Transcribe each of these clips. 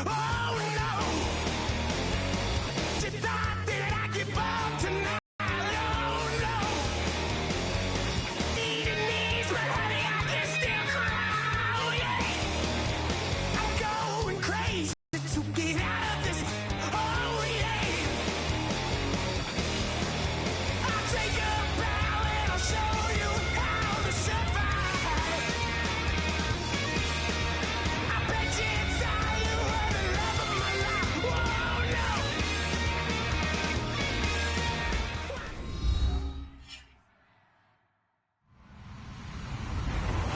Oh no! She thought that I give up tonight. Oh no! Needing knees, but honey, I can still cry. Oh yeah! I'm going crazy to get out of this. Oh yeah! I'll take a bow and I'll show you how to survive. I bet you it's all you were the love of my life. Oh no!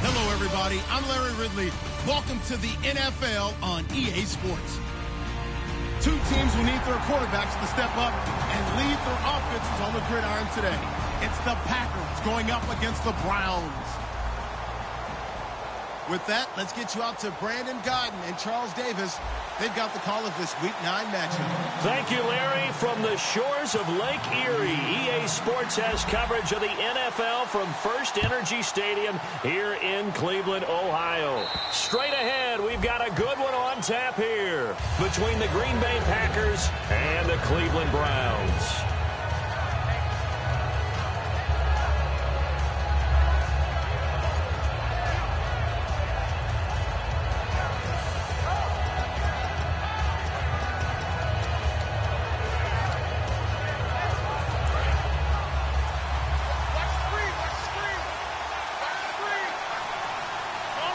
Hello, everybody. I'm Larry Ridley. Welcome to the NFL on EA Sports. Two teams will need their quarterbacks to step up and lead their offenses on the gridiron today. It's the Packers going up against the Browns. With that, let's get you out to Brandon Godden and Charles Davis. They've got the call of this Week 9 matchup. Thank you, Larry. From the shores of Lake Erie, EA Sports has coverage of the NFL from First Energy Stadium here in Cleveland, Ohio. Straight ahead, we've got a good one on tap here between the Green Bay Packers and the Cleveland Browns.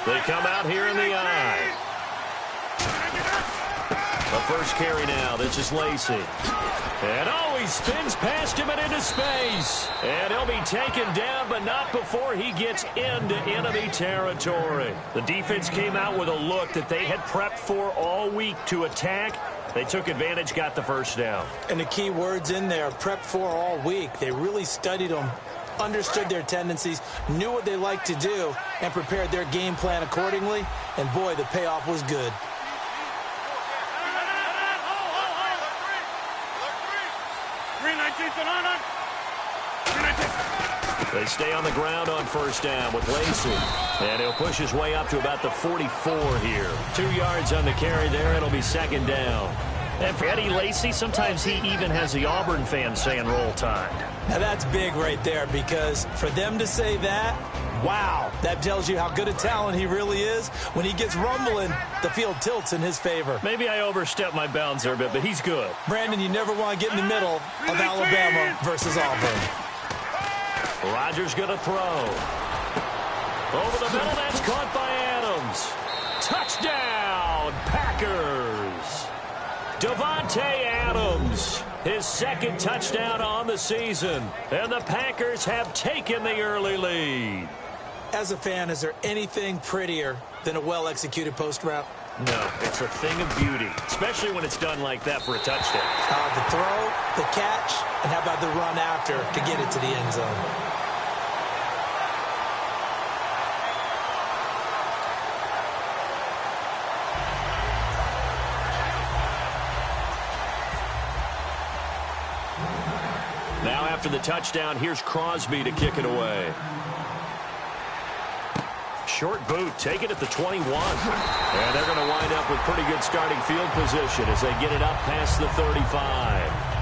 They come out here in the eye. The first carry now. This is Lacy. And oh, he spins past him and into space. And he'll be taken down, but not before he gets into enemy territory. The defense came out with a look that they had prepped for all week to attack. They took advantage, got the first down. And the key words in there, prepped for all week. They really studied them, understood their tendencies, knew what they liked to do, and prepared their game plan accordingly. And boy, the payoff was good. They stay on the ground on first down with Lacy. And he'll push his way up to about the 44 here. 2 yards on the carry there. It'll be second down. And for Eddie Lacy, sometimes he even has the Auburn fans saying roll tide. Now that's big right there, because for them to say that, wow, that tells you how good a talent he really is. When he gets rumbling, the field tilts in his favor. Maybe I overstepped my bounds there a bit, but he's good. Brandon, you never want to get in the middle of Alabama versus Auburn. Rodgers going to throw. Over the middle, that's caught by Adams. Touchdown, Packers. Davante Adams, his second touchdown on the season. And the Packers have taken the early lead. As a fan, is there anything prettier than a well-executed post route? No, it's a thing of beauty, especially when it's done like that for a touchdown. The throw, the catch, and how about the run after to get it to the end zone? Now after the touchdown, here's Crosby to kick it away. Short boot, take it at the 21. And they're going to wind up with pretty good starting field position as they get it up past the 35.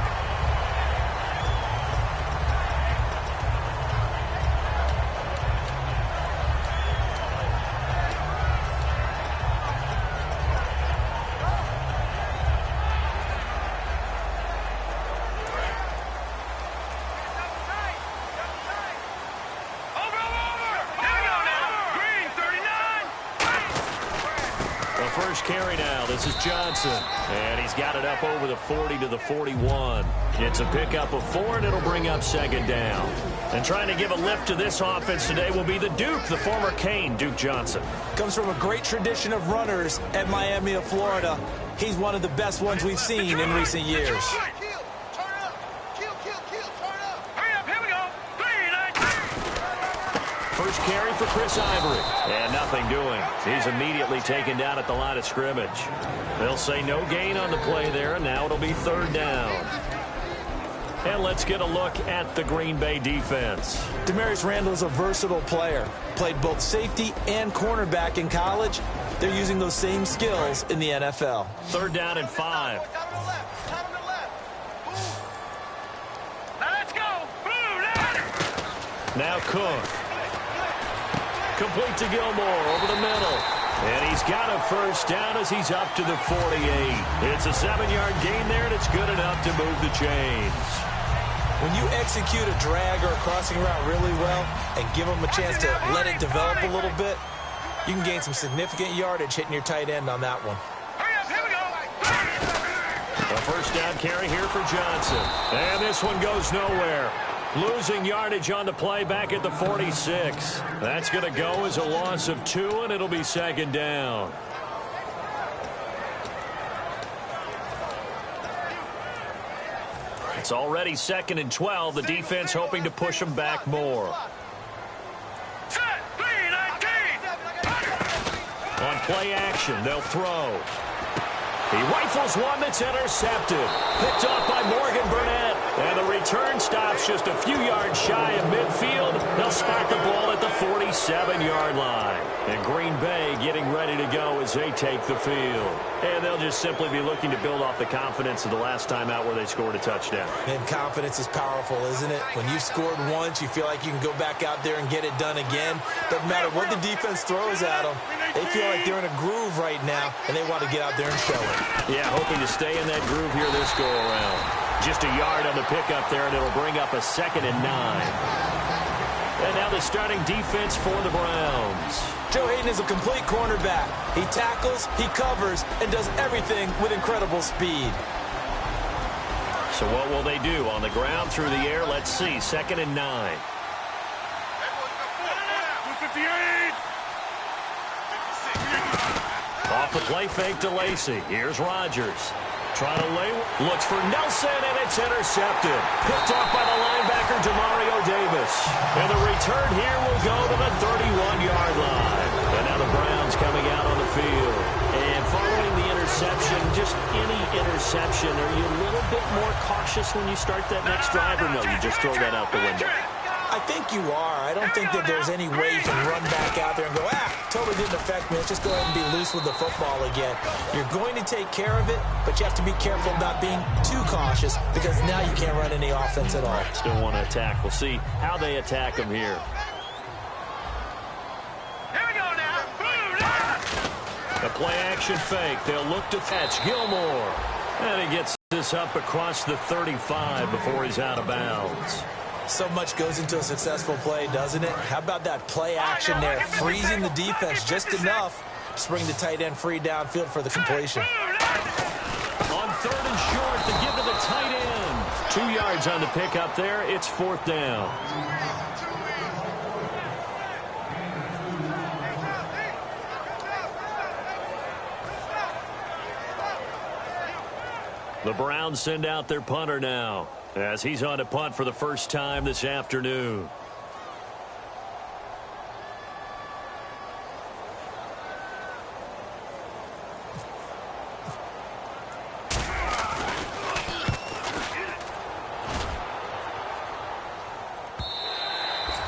First carry now. This is Johnson. And he's got it up over the 40 to the 41. It's a pickup of 4, and it'll bring up second down. And trying to give a lift to this offense today will be the Duke, the former Cane, Duke Johnson. Comes from a great tradition of runners at Miami of Florida. He's one of the best ones we've seen in recent years. First carry for Chris Ivory. And nothing doing. He's immediately taken down at the line of scrimmage. They'll say no gain on the play there, and now it'll be third down. And let's get a look at the Green Bay defense. Demarius Randall is a versatile player. Played both safety and cornerback in college. they're using those same skills in the NFL. 3rd down and 5. Now Cook. Complete to Gilmore over the middle. And he's got a 1st down as he's up to the 48. It's a 7-yard gain there, and it's good enough to move the chains. When you execute a drag or a crossing route really well and give them a chance to let it develop a little bit, you can gain some significant yardage hitting your tight end on that one. A 1st down carry here for Johnson. And this one goes nowhere. Losing yardage on the play back at the 46. That's going to go as a loss of 2, and it'll be 2nd down. It's already 2nd and 12. The defense hoping to push them back more. On play action, they'll throw. He rifles one that's intercepted. Picked off by Morgan Burnett. And the return stops just a few yards shy of midfield. They'll spot the ball at the 47-yard line. And Green Bay getting ready to go as they take the field. And they'll just simply be looking to build off the confidence of the last time out where they scored a touchdown. And confidence is powerful, isn't it? When you've scored once, you feel like you can go back out there and get it done again. Doesn't matter what the defense throws at them. They feel like they're in a groove right now, and they want to get out there and show it. Yeah, hoping to stay in that groove here this go-around. Just a yard on the pickup there, and it'll bring up a 2nd and 9. And now the starting defense for the Browns. Joe Hayden is a complete cornerback. He tackles, he covers, and does everything with incredible speed. So what will they do? On the ground, through the air, let's see. 2nd and 9. Off the play fake to Lacy. Here's Rodgers. Trying to lay, looks for Nelson, and it's intercepted. Picked off by the linebacker, Demario Davis. And the return here will go to the 31-yard line. And now the Browns coming out on the field. And following the interception, just any interception, are you a little bit more cautious when you start that next drive, or no, you just throw that out the window? I think you are. I don't think that there's any way you can run back out there and go, totally didn't affect me. Let's just go ahead and be loose with the football again. You're going to take care of it, but you have to be careful about being too cautious because now you can't run any offense at all. Still want to attack. We'll see how they attack them here. Here we go now. A play action fake. They'll look to catch Gilmore. And he gets this up across the 35 before he's out of bounds. So much goes into a successful play, doesn't it? How about that play action there, freezing the defense just enough to bring the tight end free downfield for the completion. On 3rd and short, to give to the tight end. 2 yards on the pickup there. It's 4th down. The Browns send out their punter now, as he's on to punt for the first time this afternoon.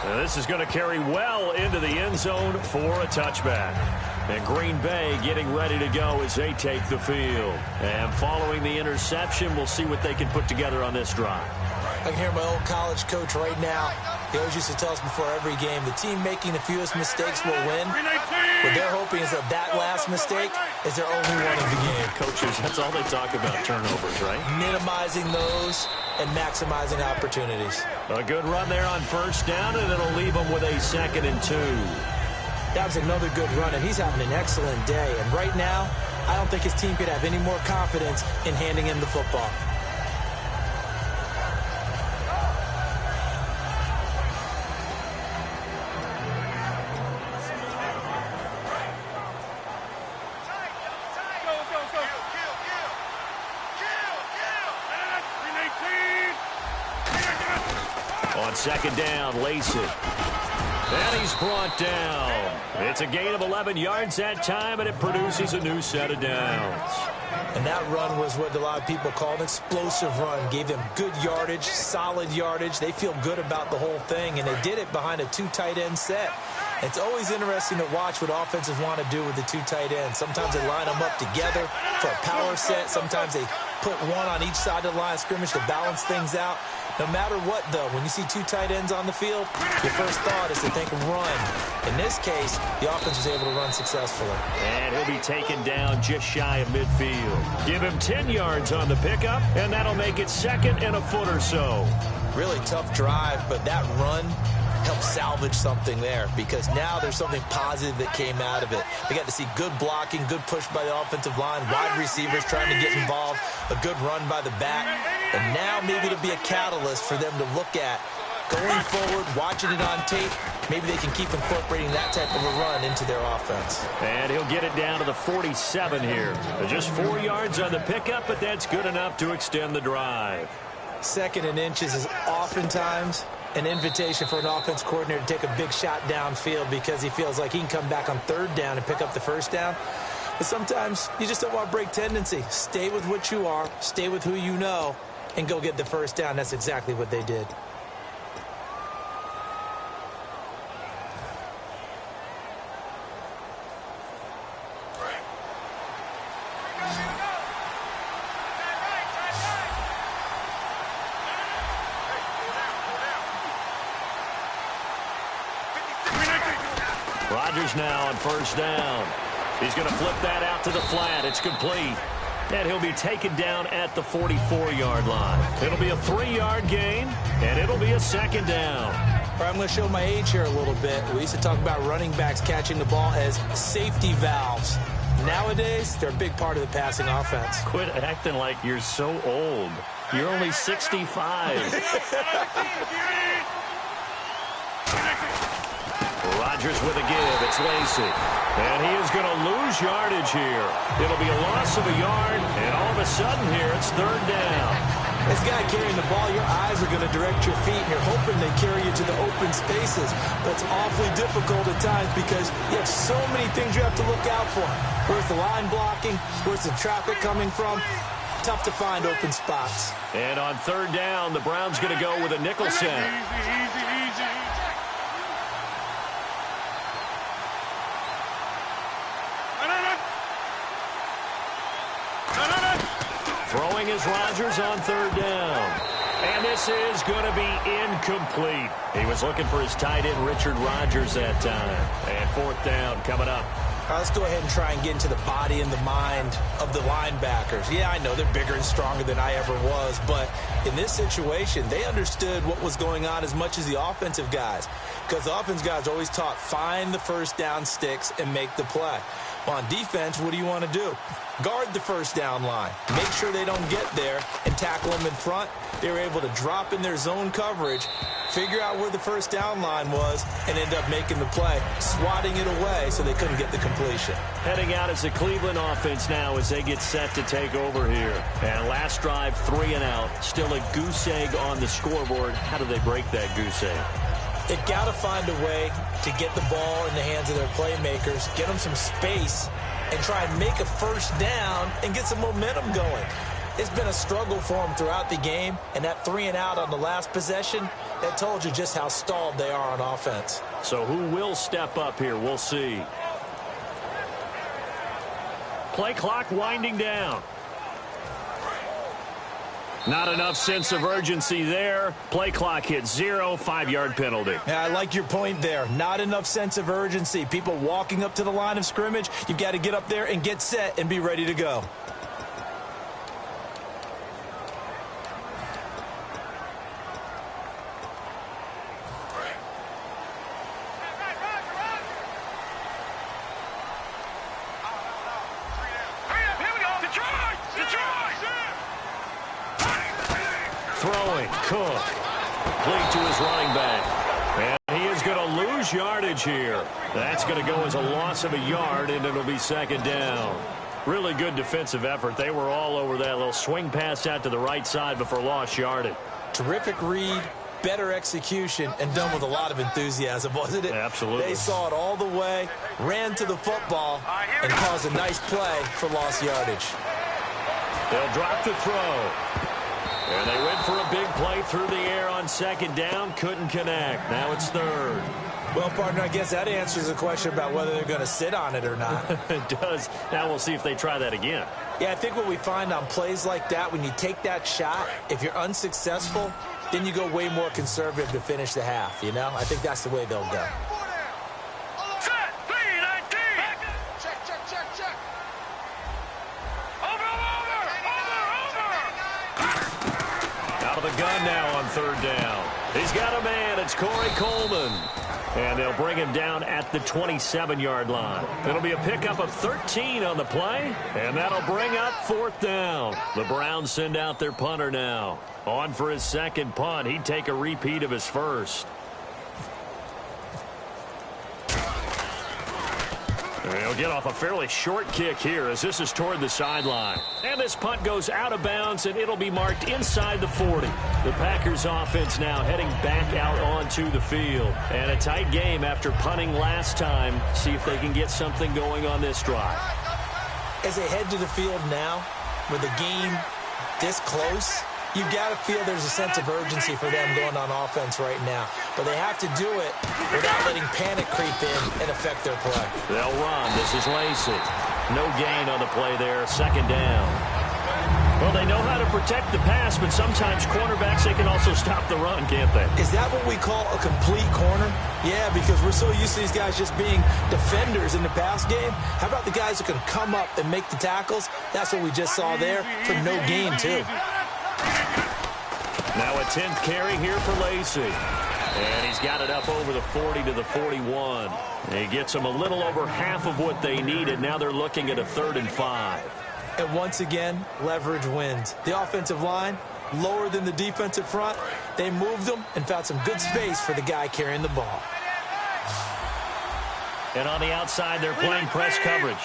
And this is going to carry well into the end zone for a touchback. And Green Bay getting ready to go as they take the field. And following the interception, we'll see what they can put together on this drive. I can hear my old college coach right now. He always used to tell us before every game, the team making the fewest mistakes will win. What they're hoping is that last mistake is their only one of the game. Coaches, that's all they talk about, turnovers, right? Minimizing those and maximizing opportunities. A good run there on 1st down, and it'll leave them with a 2nd and 2. That was another good run, and he's having an excellent day. And right now, I don't think his team could have any more confidence in handing him the football. On 2nd down, Lacy. And he's brought down. It's a gain of 11 yards that time, and it produces a new set of downs. And that run was what a lot of people call an explosive run. Gave them good yardage, solid yardage. They feel good about the whole thing, and they did it behind a 2 tight end set. It's always interesting to watch what offenses want to do with the two tight ends. Sometimes they line them up together for a power set. Sometimes they put one on each side of the line of scrimmage to balance things out. No matter what, though, when you see two tight ends on the field, your first thought is to think run. In this case, the offense was able to run successfully. And he'll be taken down just shy of midfield. Give him 10 yards on the pickup, and that'll make it 2nd and a foot or so. Really tough drive, but that run helped salvage something there because now there's something positive that came out of it. They got to see good blocking, good push by the offensive line, wide receivers trying to get involved, a good run by the back. And now maybe it'll be a catalyst for them to look at going forward, watching it on tape. Maybe they can keep incorporating that type of a run into their offense. And he'll get it down to the 47 here. Just 4 yards on the pickup, but that's good enough to extend the drive. 2nd and inches is oftentimes an invitation for an offense coordinator to take a big shot downfield because he feels like he can come back on 3rd down and pick up the 1st down. But sometimes you just don't want to break tendency. Stay with what you are, stay with who you know, and go get the 1st down. That's exactly what they did. Rodgers now on 1st down. He's going to flip that out to the flat. It's complete. And he'll be taken down at the 44-yard line. It'll be a 3-yard gain, and it'll be a 2nd down. All right, I'm going to show my age here a little bit. We used to talk about running backs catching the ball as safety valves. Nowadays, they're a big part of the passing offense. Quit acting like you're so old. You're only 65. Rodgers with a give. It's Lacy. And he is going to lose yardage here. It'll be a loss of a yard, and all of a sudden here, it's 3rd down. This guy carrying the ball, your eyes are going to direct your feet, and you're hoping they carry you to the open spaces. But it's awfully difficult at times because you have so many things you have to look out for. Where's the line blocking? Where's the traffic coming from? Tough to find open spots. And on 3rd down, the Browns going to go with a nickel set. Throwing is Rodgers on 3rd down. And this is going to be incomplete. He was looking for his tight end, Richard Rodgers, that time. And 4th down coming up. All right, let's go ahead and try and get into the body and the mind of the linebackers. Yeah, I know they're bigger and stronger than I ever was, but in this situation, they understood what was going on as much as the offensive guys. Because the offensive guys are always taught, find the 1st down sticks and make the play. Well, on defense, what do you want to do? Guard the 1st down line. Make sure they don't get there and tackle them in front. They were able to drop in their zone coverage, figure out where the 1st down line was, and end up making the play, swatting it away so they couldn't get the completion. Heading out is the Cleveland offense now as they get set to take over here. And last drive, 3 and out. Still a goose egg on the scoreboard. How do they break that goose egg? They've got to find a way to get the ball in the hands of their playmakers, get them some space, and try and make a 1st down and get some momentum going. It's been a struggle for them throughout the game, and that 3 and out on the last possession, that told you just how stalled they are on offense. So who will step up here? We'll see. Play clock winding down. Not enough sense of urgency there. Play clock hit 0, 5-yard penalty. Yeah, I like your point there. Not enough sense of urgency. People walking up to the line of scrimmage, you've got to get up there and get set and be ready to go. Throwing, Cook. Complete to his running back. And he is going to lose yardage here. That's going to go as a loss of a yard, and it'll be 2nd down. Really good defensive effort. They were all over that little swing pass out to the right side before lost yardage. Terrific read, better execution, and done with a lot of enthusiasm, wasn't it? Absolutely. They saw it all the way, ran to the football, and caused a nice play for lost yardage. They'll drop the throw. And they went for a big play through the air on 2nd down. Couldn't connect. Now it's 3rd. Well, partner, I guess that answers the question about whether they're going to sit on it or not. It does. Now we'll see if they try that again. Yeah, I think what we find on plays like that, when you take that shot, if you're unsuccessful, then you go way more conservative to finish the half, you know? I think that's the way they'll go. Out of the gun now on third down. He's got a man. It's Corey Coleman. And they'll bring him down at the 27-yard line. It'll be a pickup of 13 on the play, and that'll bring up fourth down. The Browns send out their punter now. On for his second punt. He'd take a repeat of his first. He'll get off a fairly short kick here as this is toward the sideline. And this punt goes out of bounds, and it'll be marked inside the 40. The Packers offense now heading back out onto the field. And a tight game after punting last time. See if they can get something going on this drive. As they head to the field now, with the game this close, you've got to feel there's a sense of urgency for them going on offense right now. But they have to do it without letting panic creep in and affect their play. They'll run. This is Lacey. No gain on the play there. Second down. Well, they know how to protect the pass, but sometimes cornerbacks, they can also stop the run, can't they? Is that what we call a complete corner? Yeah, because we're so used to these guys just being defenders in the pass game. How about the guys who can come up and make the tackles? That's what we just saw there for no gain, too. Now a 10th carry here for Lacey. And he's got it up over the 40 to the 41. He gets them a little over half of what they needed. Now they're looking at a 3rd and 5. And once again, leverage wins. The offensive line, lower than the defensive front. They moved them and found some good space for the guy carrying the ball. And on the outside, they're playing press coverage.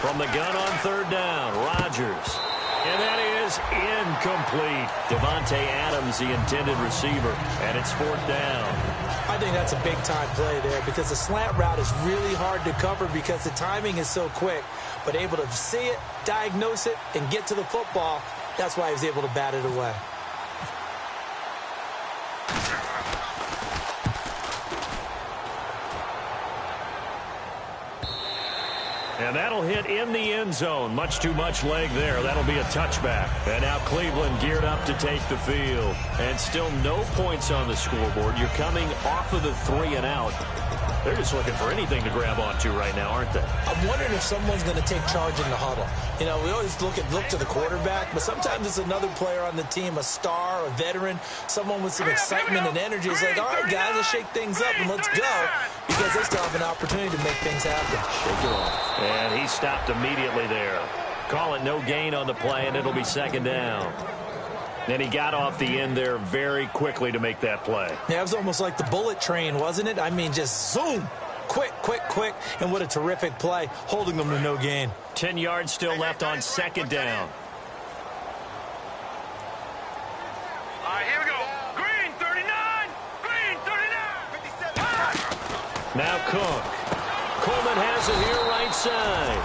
From the gun on third down, Rodgers. And that is incomplete. Davante Adams, the intended receiver, and it's 4th down. I think that's a big-time play there because the slant route is really hard to cover because the timing is so quick. But able to see it, diagnose it, and get to the football, that's why he was able to bat it away. And that'll hit in the end zone. Much too much leg there. That'll be a touchback. And now Cleveland geared up to take the field. And still no points on the scoreboard. You're coming off of the 3 and out. They're just looking for anything to grab onto right now, aren't they? I'm wondering if someone's going to take charge in the huddle. You know, we always look to the quarterback, but sometimes it's another player on the team, a star, a veteran, someone with some excitement and energy. It's like, all right, guys, let's shake things up and let's go, because they still have an opportunity to make things happen. Shake it off. And he stopped immediately there. Call it no gain on the play, and it'll be 2nd down. And he got off the end there very quickly to make that play. Yeah, it was almost like the bullet train, wasn't it? I mean, just zoom. Quick, quick, quick. And what a terrific play, holding them to no gain. 10 yards still left on 2nd down. All right, here we go. Green, 39. Green, 39. Now Cook. Coleman has it here right side.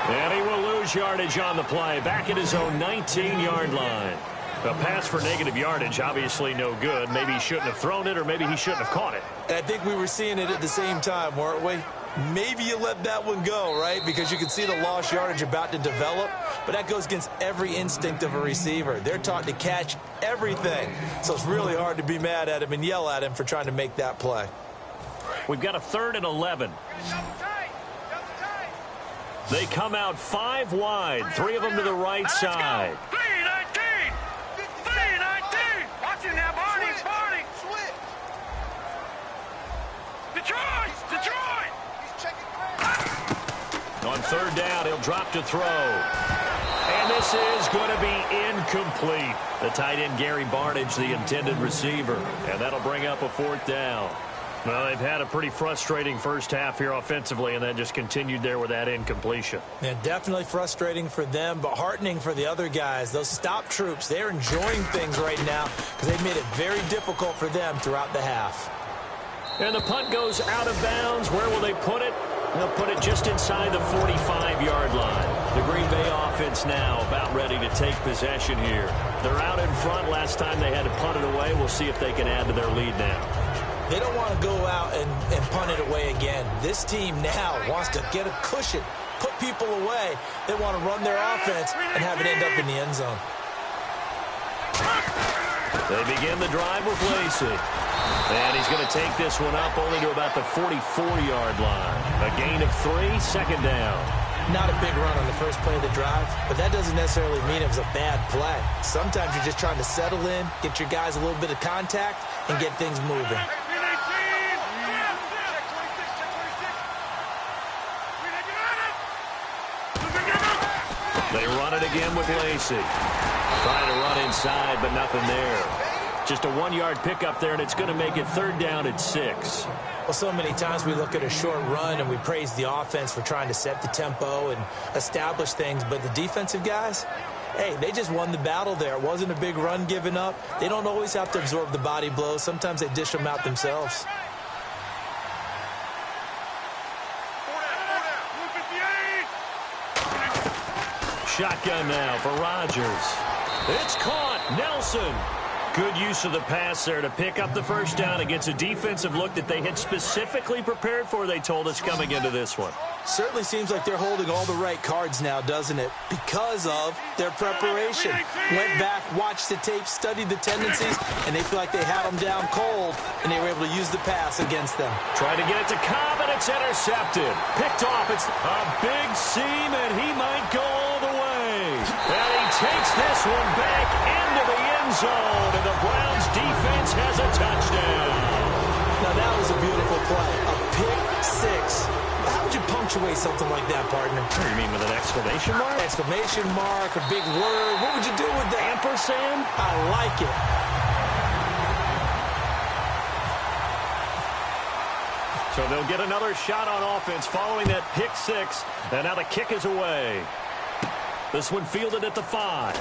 And he will lose yardage on the play. Back at his own 19-yard line. A pass for negative yardage, obviously no good. Maybe he shouldn't have thrown it, or maybe he shouldn't have caught it. And I think we were seeing it at the same time, weren't we? Maybe you let that one go, right? Because you can see the lost yardage about to develop. But that goes against every instinct of a receiver. They're taught to catch everything. So it's really hard to be mad at him and yell at him for trying to make that play. We've got a 3rd and 11. They come out 5 wide, 3 of them to the right side. On 3rd down, he'll drop to throw. And this is going to be incomplete. The tight end, Gary Barnidge, the intended receiver. And that'll bring up a 4th down. Well, they've had a pretty frustrating first half here offensively, and then just continued there with that incompletion. Yeah, definitely frustrating for them, but heartening for the other guys. Those stop troops, they're enjoying things right now because they've made it very difficult for them throughout the half. And the punt goes out of bounds. Where will they put it? They'll put it just inside the 45-yard line. The Green Bay offense now about ready to take possession here. They're out in front. Last time they had to punt it away. We'll see if they can add to their lead now. They don't want to go out and punt it away again. This team now wants to get a cushion, put people away. They want to run their offense and have it end up in the end zone. They begin the drive with Lacey. And he's going to take this one up only to about the 44-yard line. A gain of 3, second down. Not a big run on the first play of the drive, but that doesn't necessarily mean it was a bad play. Sometimes you're just trying to settle in, get your guys a little bit of contact, and get things moving. They run it again with Lacey. Trying to run inside, but nothing there. Just a 1-yard pickup there, and it's going to make it third down at 6. Well, so many times we look at a short run and we praise the offense for trying to set the tempo and establish things, but the defensive guys, hey, they just won the battle there. It wasn't a big run given up. They don't always have to absorb the body blows. Sometimes they dish them out themselves. Shotgun now for Rodgers. It's caught. Nelson. Good use of the pass there to pick up the first down against a defensive look that they had specifically prepared for, they told us, coming into this one. Certainly seems like they're holding all the right cards now, doesn't it? Because of their preparation. Went back, watched the tape, studied the tendencies, and they feel like they had them down cold, and they were able to use the pass against them. Trying to get it to Cobb, and it's intercepted. Picked off. It's a big seam, and he might go all the way. And he takes this one back into the end zone, and the Browns defense has a touchdown. Now that was a beautiful play. A pick six. How would you punctuate something like that, partner? You mean with an exclamation mark? Exclamation mark, a big word. What would you do with that? Ampersand? I like it. So they'll get another shot on offense following that pick six. And now the kick is away. This one fielded at the 5.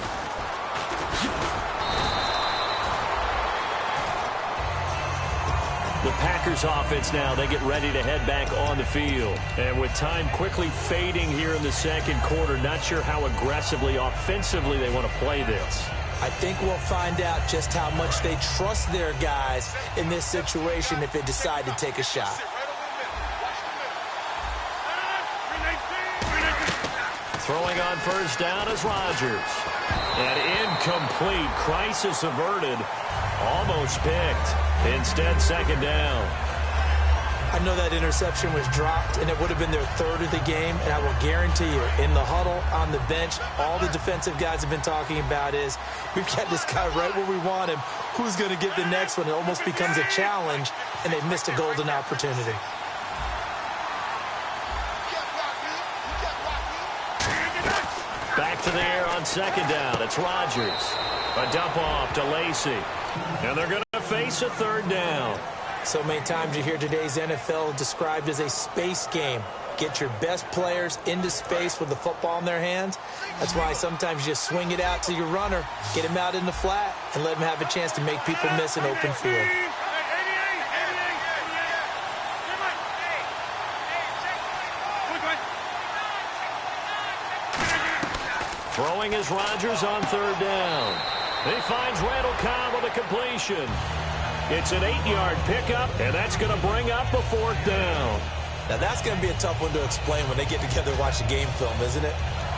The Packers offense now, they get ready to head back on the field. And with time quickly fading here in the second quarter, not sure how aggressively, offensively they want to play this. I think we'll find out just how much they trust their guys in this situation if they decide to take a shot. Throwing on first down is Rodgers. And incomplete. Crisis averted. Almost picked. Instead, second down. I know that interception was dropped, and it would have been their third of the game, and I will guarantee you, in the huddle, on the bench, all the defensive guys have been talking about is, we've got this guy right where we want him. Who's going to get the next one? It almost becomes a challenge, and they've missed a golden opportunity. Back to the air on second down. It's Rodgers. A dump off to Lacey. And they're going to face a third down. So many times you hear today's NFL described as a space game. Get your best players into space with the football in their hands. That's why sometimes you just swing it out to your runner, get him out in the flat, and let him have a chance to make people miss an open field. Throwing is Rodgers on third down. He finds Randall Cobb with a completion. It's an 8-yard pickup, and that's going to bring up a fourth down. Now, that's going to be a tough one to explain when they get together and watch the game film, isn't it?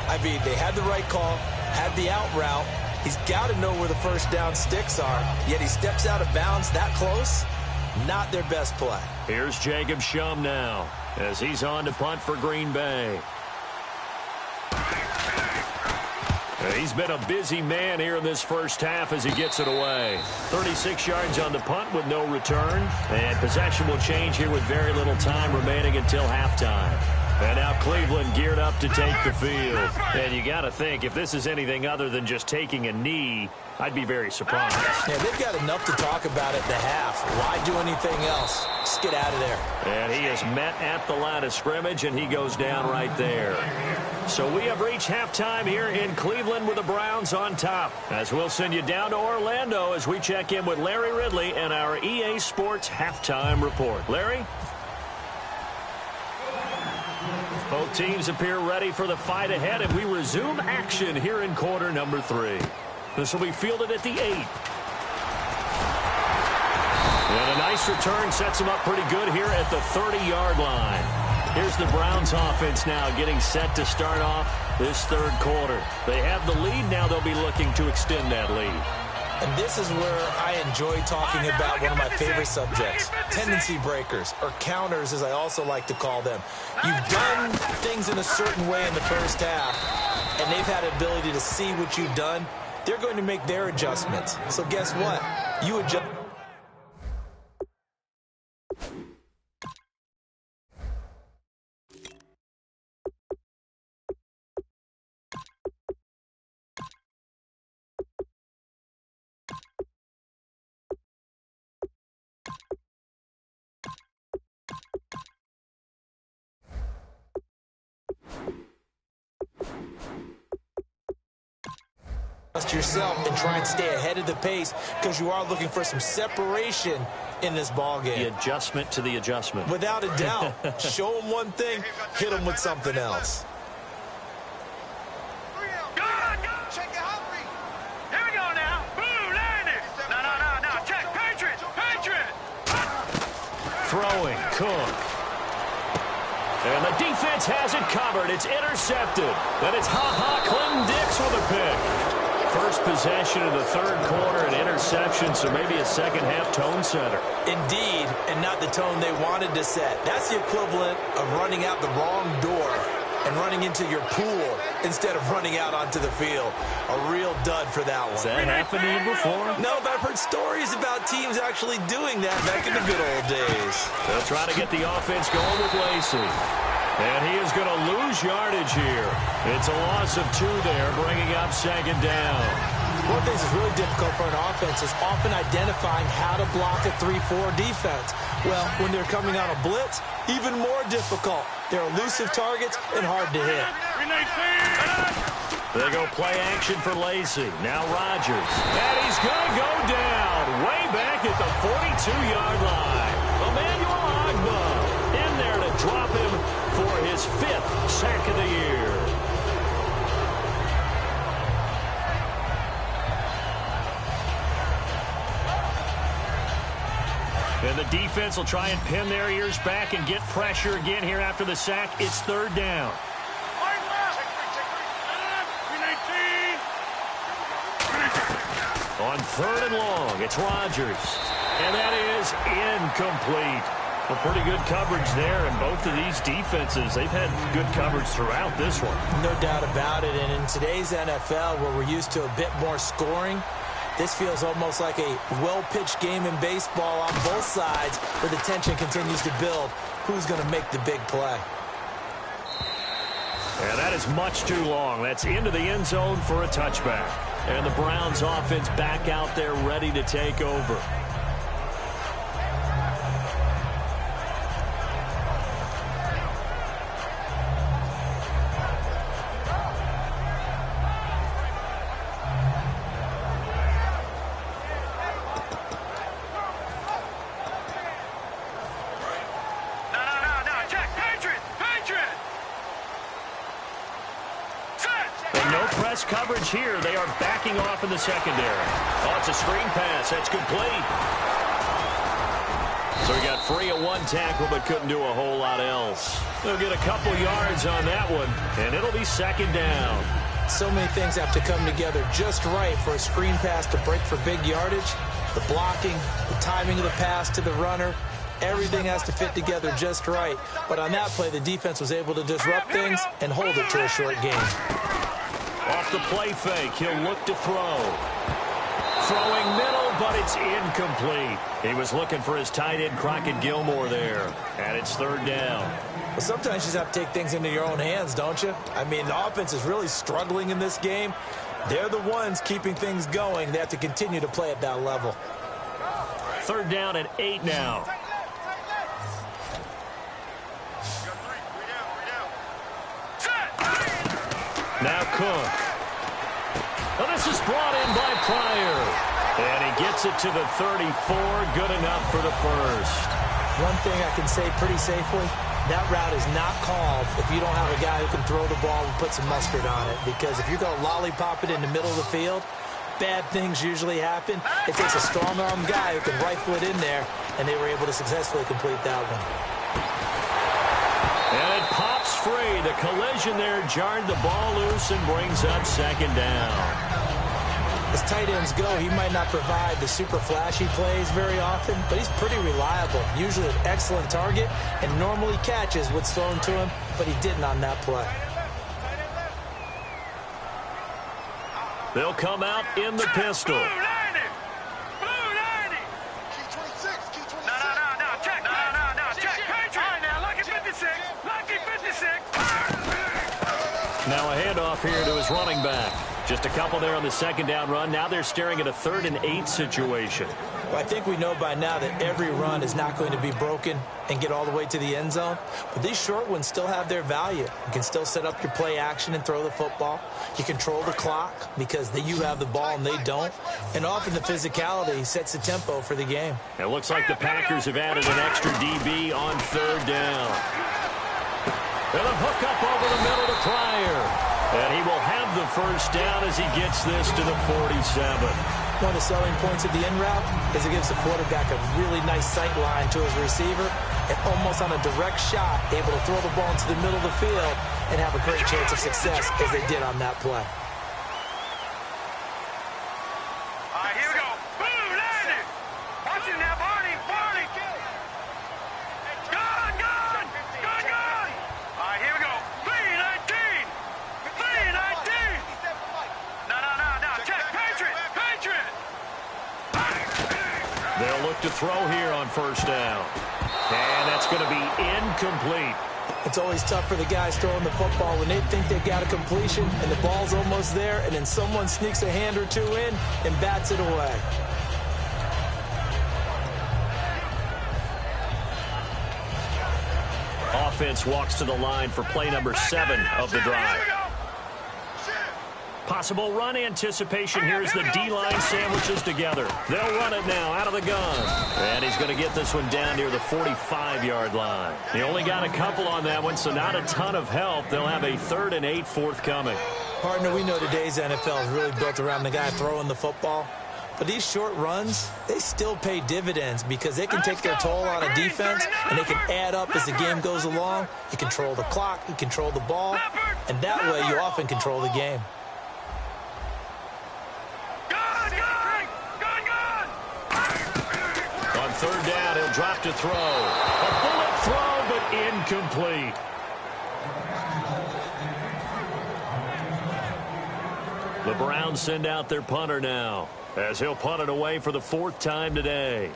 I mean, they had the right call, had the out route. He's got to know where the first down sticks are, yet he steps out of bounds that close. Not their best play. Here's Jacob Shum now as he's on to punt for Green Bay. He's been a busy man here in this first half as he gets it away. 36 yards on the punt with no return. And possession will change here with very little time remaining until halftime. And now Cleveland geared up to take the field. And you got to think, if this is anything other than just taking a knee, I'd be very surprised. Yeah, they've got enough to talk about at the half. Why do anything else? Just get out of there. And he is met at the line of scrimmage, and he goes down right there. So we have reached halftime here in Cleveland with the Browns on top. As we'll send you down to Orlando as we check in with Larry Ridley and our EA Sports Halftime Report. Larry? Both teams appear ready for the fight ahead, and we resume action here in quarter number 3. This will be fielded at the 8. And a nice return sets them up pretty good here at the 30-yard line. Here's the Browns offense now getting set to start off this third quarter. They have the lead. Now they'll be looking to extend that lead. And this is where I enjoy talking about one of my favorite subjects, tendency breakers, or counters as I also like to call them. You've done things in a certain way in the first half, and they've had the ability to see what you've done. They're going to make their adjustments. So guess what? You adjust. Yourself and try and stay ahead of the pace because you are looking for some separation in this ball game. The adjustment to the adjustment. Without a doubt. Show them one thing, hit them with something else. Check it out. Here we go now. Boom, landed. No. Check. Patriot. Throwing, Cook. And the defense has it covered. It's intercepted. Then it's Clinton Dix with a pick. First possession of the third quarter, an interception, so maybe a second-half tone setter. Indeed, and not the tone they wanted to set. That's the equivalent of running out the wrong door and running into your pool instead of running out onto the field. A real dud for that one. Has that happened to you before? No, but I've heard stories about teams actually doing that back in the good old days. They'll try to get the offense going with Lacey. And he is going to lose yardage here. It's a loss of 2 there, bringing up second down. One thing that's really difficult for an offense is often identifying how to block a 3-4 defense. Well, when they're coming on a blitz, even more difficult. They're elusive targets and hard to hit. They go play action for Lacey. Now Rodgers. And he's going to go down way back at the 42-yard line. Emmanuel Agba in there to drop him for his 5th sack of the year. And the defense will try and pin their ears back and get pressure again here after the sack. It's third down. On third and long, it's Rodgers. And that is incomplete. Well, pretty good coverage there, and both of these defenses, they've had good coverage throughout this one. No doubt about it, and in today's NFL, where we're used to a bit more scoring, this feels almost like a well-pitched game in baseball on both sides, where the tension continues to build. Who's going to make the big play? And that is much too long. That's into the end zone for a touchback. And the Browns offense back out there ready to take over. Coverage here. They are backing off in the secondary. Oh, it's a screen pass. That's complete. So he got free of one tackle but couldn't do a whole lot else. They'll get a couple yards on that one, and it'll be second down. So many things have to come together just right for a screen pass to break for big yardage. The blocking, the timing of the pass to the runner, everything has to fit together just right. But on that play, the defense was able to disrupt things and hold it to a short game. Off the play fake, he'll look to throw. Throwing middle, but it's incomplete. He was looking for his tight end, Crockett Gilmore, there. And it's third down. Well, sometimes you just have to take things into your own hands, don't you? I mean, the offense is really struggling in this game. They're the ones keeping things going. They have to continue to play at that level. Third down at 8 now. Now Cook. Well, this is brought in by Pryor. And he gets it to the 34. Good enough for the first. One thing I can say pretty safely, That route is not called if you don't have a guy who can throw the ball and put some mustard on it. Because if you're going to lollipop it in the middle of the field, bad things usually happen. It takes a strong-arm guy who can rifle it in there, and they were able to successfully complete that one. And it pops free. The collision there jarred the ball loose and brings up second down. As tight ends go, he might not provide the super flashy plays very often, but he's pretty reliable. Usually an excellent target and normally catches what's thrown to him, but he didn't on that play. They'll come out in the pistol. Blue 90! Blue 90! Key 26, key 26. No, check. No, check. Patriot. All right, now, lucky 56. Lucky 56. Now a handoff here to his running back. Just a couple there on the second down run. Now they're staring at a 3rd and 8 situation. Well, I think we know by now that every run is not going to be broken and get all the way to the end zone. But these short ones still have their value. You can still set up your play action and throw the football. You control the clock because you have the ball and they don't. And often the physicality sets the tempo for the game. It looks like the Packers have added an extra DB on 3rd down. And a hook up over the middle to Pryor. And he will have the first down as he gets this to the 47. One of the selling points of the in route is it gives the quarterback a really nice sight line to his receiver and almost on a direct shot able to throw the ball into the middle of the field and have a great chance of success as they did on that play. All right, here we go. Blue 90! Watch it now, Barney! Gun! All right, here we go. 319! 319! No, check. Patriot! They'll look to throw here on first down. And that's going to be incomplete. It's always tough for the guys throwing the football when they think they've got a completion and the ball's almost there, and then someone sneaks a hand or two in and bats it away. Offense walks to the line for play number 7 of the drive. Possible run anticipation. Here's the D-line sandwiches together. They'll run it now out of the gun. And he's going to get this one down near the 45-yard line. He only got a couple on that one, so not a ton of help. They'll have a 3rd and 8 forthcoming. Partner, we know today's NFL is really built around the guy throwing the football. But these short runs, they still pay dividends because they can take their toll on a defense and they can add up as the game goes along. You control the clock, you control the ball, and that way you often control the game. On 3rd down, he'll drop to throw. A bullet throw, but incomplete. The Browns send out their punter now, as he'll punt it away for the 4th time today.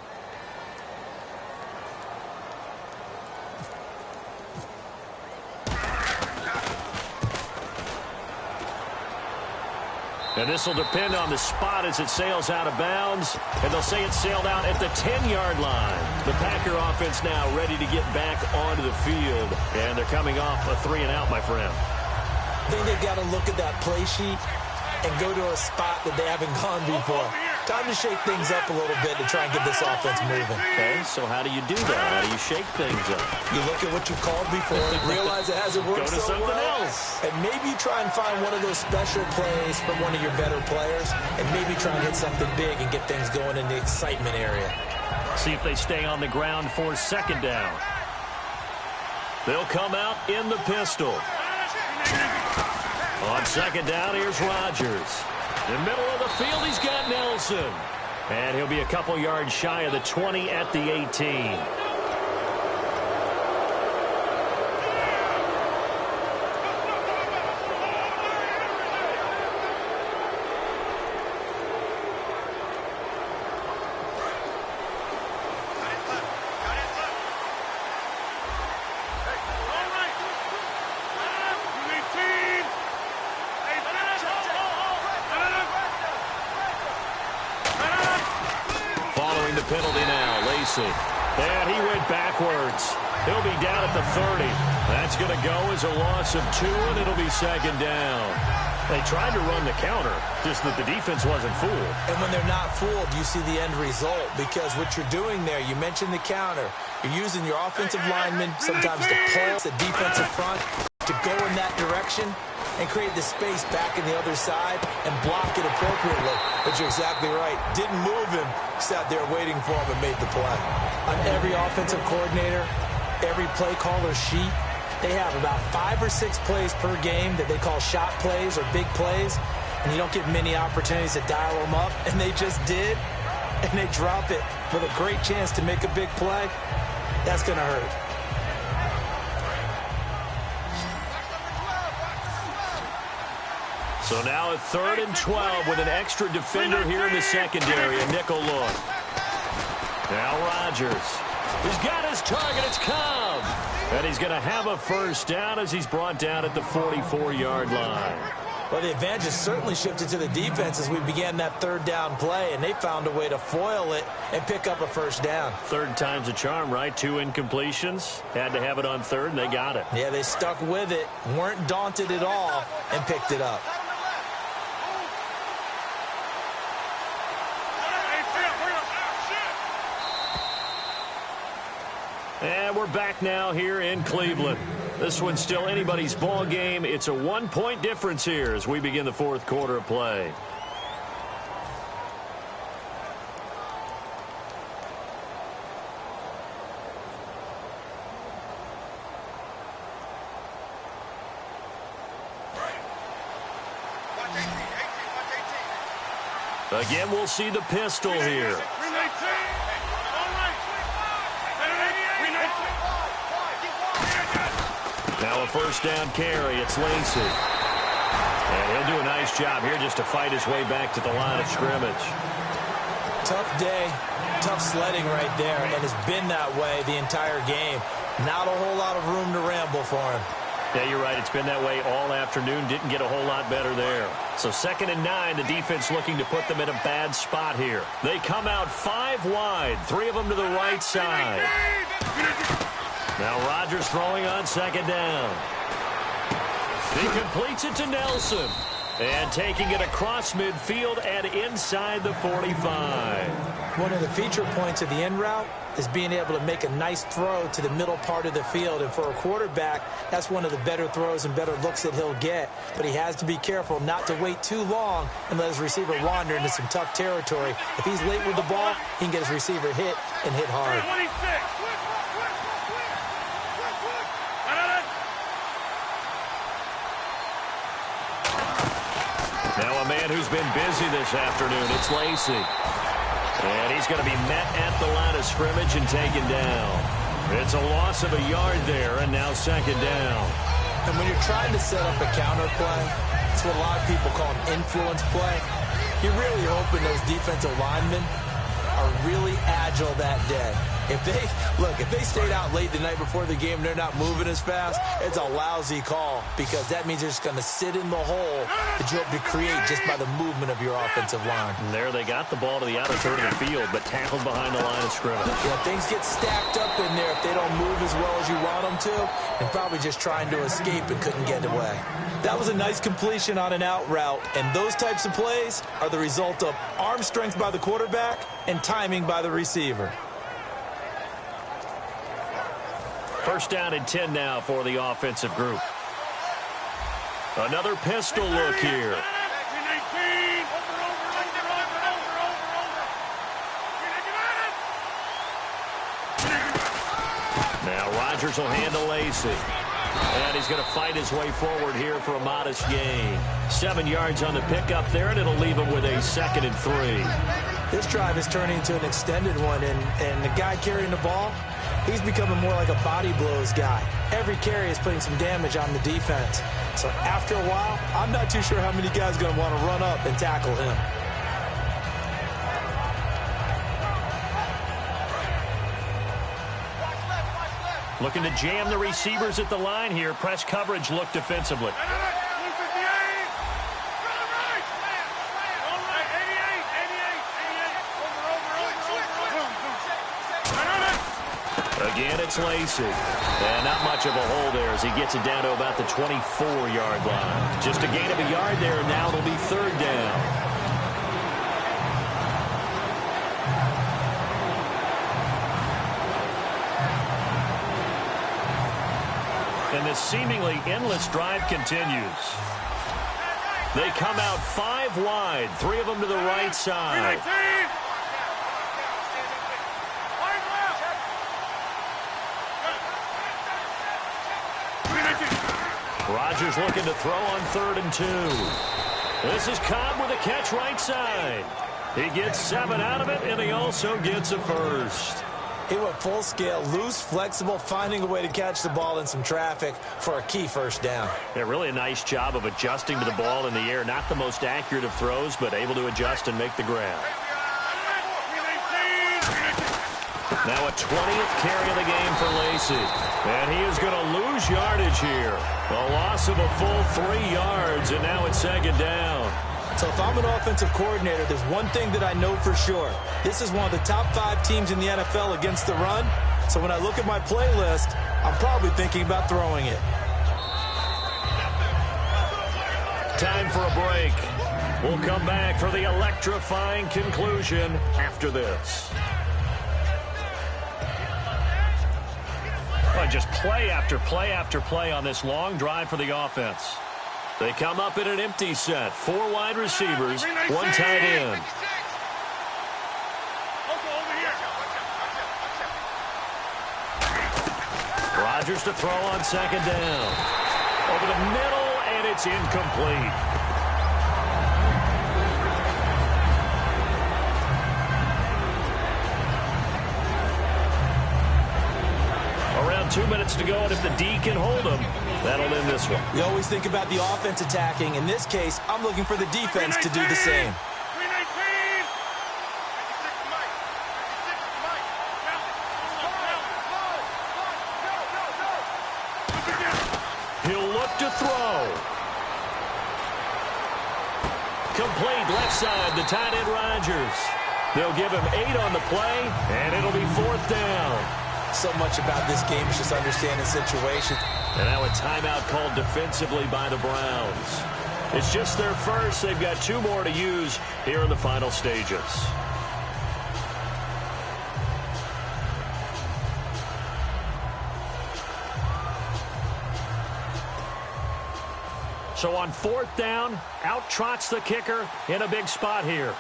And this will depend on the spot as it sails out of bounds. And they'll say it sailed out at the 10-yard line. The Packer offense now ready to get back onto the field. And they're coming off a 3-and-out, my friend. I think they've got to look at that play sheet and go to a spot that they haven't gone before. Time to shake things up a little bit to try and get this offense moving. Okay, so how do you do that? How do you shake things up? You look at what you called before, realize it hasn't worked Go to so something well, else. and maybe try and find one of those special plays from one of your better players, and maybe try and hit something big and get things going in the excitement area. See if they stay on the ground for 2nd down. They'll come out in the pistol. On 2nd down, here's Rodgers. In the middle of the field, he's got Nelson. And he'll be a couple yards shy of the 20 at the 18. The penalty now, Lacey. And he went backwards. He'll be down at the 30. That's going to go as a loss of 2, and it'll be 2nd down. They tried to run the counter, just that the defense wasn't fooled. And when they're not fooled, you see the end result, because what you're doing there, you mentioned the counter. You're using your offensive linemen sometimes to pull the defensive front to go in that direction and create the space back in the other side and block it appropriately. But you're exactly right. Didn't move him. Sat there waiting for him and made the play. On every offensive coordinator, every play caller sheet, they have about 5 or 6 plays per game that they call shot plays or big plays, and you don't get many opportunities to dial them up, and they just did, and they drop it with a great chance to make a big play. That's going to hurt. So now a 3rd and 12 with an extra defender here in the secondary, a nickel look. Now Rodgers. He's got his target. It's Cobb. And he's going to have a first down as he's brought down at the 44-yard line. Well, the advantage has certainly shifted to the defense as we began that 3rd down play, and they found a way to foil it and pick up a first down. 3rd time's a charm, right? 2 incompletions. Had to have it on 3rd, and they got it. Yeah, they stuck with it, weren't daunted at all, and picked it up. And we're back now here in Cleveland. This one's still anybody's ball game. It's a 1-point difference here as we begin the 4th quarter of play. Again, we'll see the pistol here. Now a first down carry. It's Lacey. And he'll do a nice job here just to fight his way back to the line of scrimmage. Tough day, tough sledding right there, and it's been that way the entire game. Not a whole lot of room to ramble for him. Yeah, you're right. It's been that way all afternoon. Didn't get a whole lot better there. So 2nd and 9, the defense looking to put them in a bad spot here. They come out 5 wide, 3 of them to the right side. Now Rodgers throwing on 2nd down. He completes it to Nelson. And taking it across midfield and inside the 45. One of the feature points of the end route is being able to make a nice throw to the middle part of the field. And for a quarterback, that's one of the better throws and better looks that he'll get. But he has to be careful not to wait too long and let his receiver wander into some tough territory. If he's late with the ball, he can get his receiver hit and hit hard. Now a man who's been busy this afternoon, it's Lacey. And he's going to be met at the line of scrimmage and taken down. It's a loss of a yard there, and now 2nd down. And when you're trying to set up a counter play, it's what a lot of people call an influence play. You're really hoping those defensive linemen are really agile that day. If they stayed out late the night before the game and they're not moving as fast, it's a lousy call because that means they're just going to sit in the hole that you hope to create just by the movement of your offensive line. And there they got the ball to the outer third of the field, but tackled behind the line of scrimmage. Yeah, things get stacked up in there if they don't move as well as you want them to, and probably just trying to escape and couldn't get away. That was a nice completion on an out route, and those types of plays are the result of arm strength by the quarterback and timing by the receiver. First down and 10 now for the offensive group. Another pistol look here. Now Rodgers will handle Lacey. And he's going to fight his way forward here for a modest gain. 7 yards on the pickup there, and it'll leave him with a 2nd and 3. This drive is turning into an extended one, and the guy carrying the ball, he's becoming more like a body blows guy. Every carry is putting some damage on the defense. So after a while, I'm not too sure how many guys are going to want to run up and tackle him. Looking to jam the receivers at the line here. Press coverage look defensively. Again, it's Lacey. And not much of a hole there as he gets it down to about the 24-yard line. Just a gain of a yard there, and now it'll be 3rd down. And this seemingly endless drive continues. They come out 5 wide, 3 of them to the right side. Rodgers looking to throw on 3rd and 2. This is Cobb with a catch right side. He gets 7 out of it, and he also gets a first. He went full scale, loose, flexible, finding a way to catch the ball in some traffic for a key first down. Yeah, really a nice job of adjusting to the ball in the air. Not the most accurate of throws, but able to adjust and make the grab. Now a 20th carry of the game for Lacy. And he is going to lose yardage here. A loss of a full 3 yards, and now it's 2nd down. So if I'm an offensive coordinator, there's one thing that I know for sure. This is one of the top 5 teams in the NFL against the run. So when I look at my playlist, I'm probably thinking about throwing it. Time for a break. We'll come back for the electrifying conclusion after this. Oh, just play after play after play on this long drive for the offense. They come up in an empty set. 4 wide receivers, 1 tight end. Rodgers to throw on 2nd down. Over the middle, and it's incomplete. Around 2 minutes to go, and if the D can hold them, that'll end this one. We always think about the offense attacking. In this case, I'm looking for the defense to do the same. He'll look to throw. Complete left side, the tight end Rodgers. They'll give him 8 on the play, and it'll be 4th down. So much about this game is just understanding situation. And now a timeout called defensively by the Browns. It's just their first. They've got 2 more to use here in the final stages. So on 4th down, out trots the kicker in a big spot here.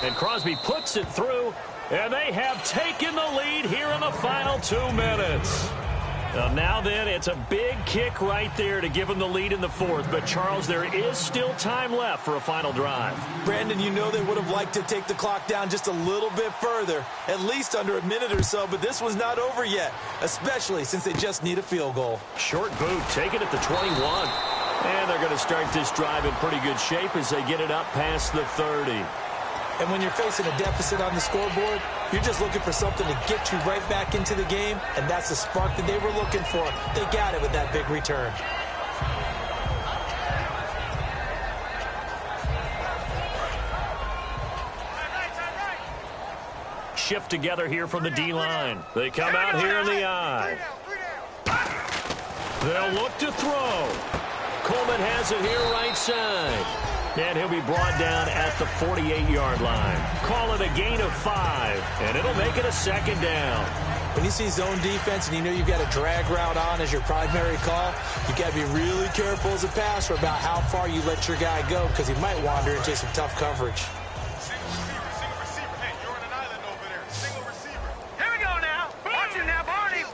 And Crosby puts it through, and they have taken the lead here in the final 2 minutes. Now then, it's a big kick right there to give them the lead in the 4th. But, Charles, there is still time left for a final drive. Brandon, you know they would have liked to take the clock down just a little bit further, at least under a minute or so, but this was not over yet, especially since they just need a field goal. Short boot, taken at the 21. And they're going to start this drive in pretty good shape as they get it up past the 30. And when you're facing a deficit on the scoreboard, you're just looking for something to get you right back into the game, and that's the spark that they were looking for. They got it with that big return. Shift together here from the D-line. They come out here in the I. They'll look to throw. Coleman has it here right side. And he'll be brought down at the 48-yard line. Call it a gain of 5, and it'll make it a 2nd down. When you see zone defense and you know you've got a drag route on as your primary call, you got to be really careful as a passer about how far you let your guy go because he might wander into some tough coverage. Single receiver. Hey, you're on an island over there. Single receiver. Here we go now. Watch it now, Barney.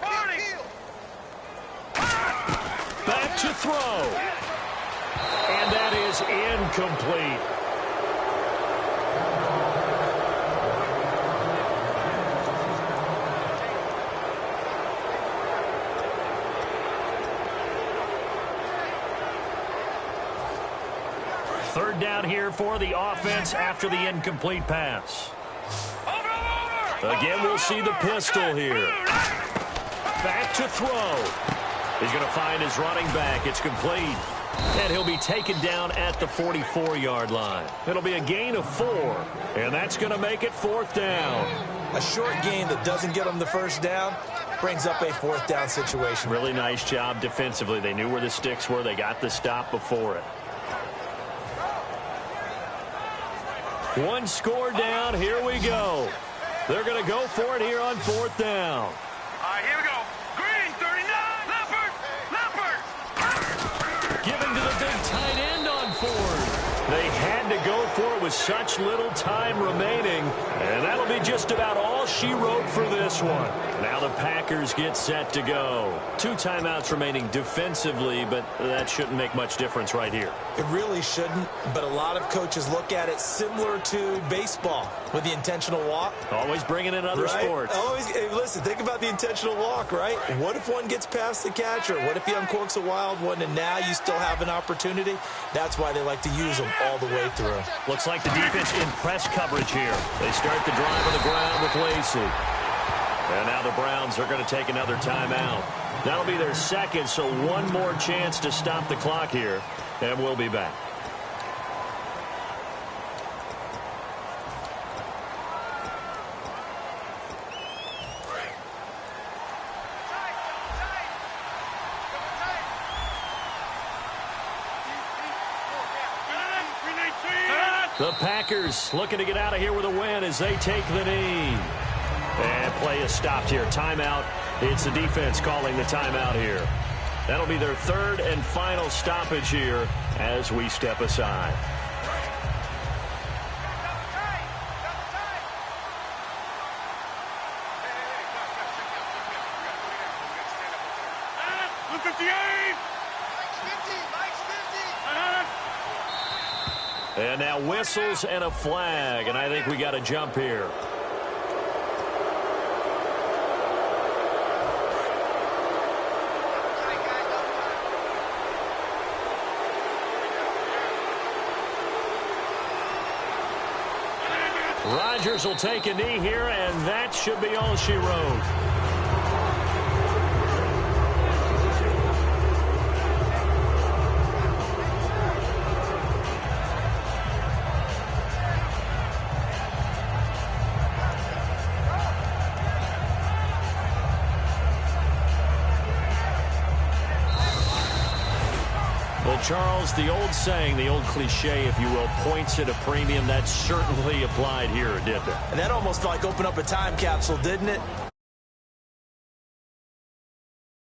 Back to throw. And that is incomplete. Third down here for the offense after the incomplete pass. Again, we'll see the pistol here. Back to throw. He's going to find his running back. It's complete. And he'll be taken down at the 44-yard line. It'll be a gain of 4, and that's going to make it 4th down. A short gain that doesn't get them the first down brings up a 4th down situation. Really nice job defensively. They knew where the sticks were. They got the stop before it. One score down. Here we go. They're going to go for it here on 4th down. All right, here we go. Green, 39. Leopard. Giving to the big tight end on 4th. They had to go for it with such little time remaining, and that'll be just about all she wrote for this one. Now the Packers get set to go. 2 timeouts remaining defensively, but that shouldn't make much difference right here. It really shouldn't, but a lot of coaches look at it similar to baseball with the intentional walk. Always bringing in other sports. Always, hey, listen, think about the intentional walk, right? What if one gets past the catcher? What if he uncorks a wild one and now you still have an opportunity? That's why they like to use them all the way through. Looks like the defense in press coverage here. They start the drive on the ground with Lacey. And now the Browns are going to take another timeout. That'll be their second, so one more chance to stop the clock here, and we'll be back. The Packers looking to get out of here with a win as they take the knee. And play is stopped here. Timeout. It's the defense calling the timeout here. That'll be their 3rd and final stoppage here as we step aside. And now whistles and a flag, and I think we got a jump here. Rodgers will take a knee here, and that should be all she wrote. Well, Charles, the old saying, the old cliche, if you will, points at a premium, that certainly applied here, didn't it? And that almost like opened up a time capsule, didn't it?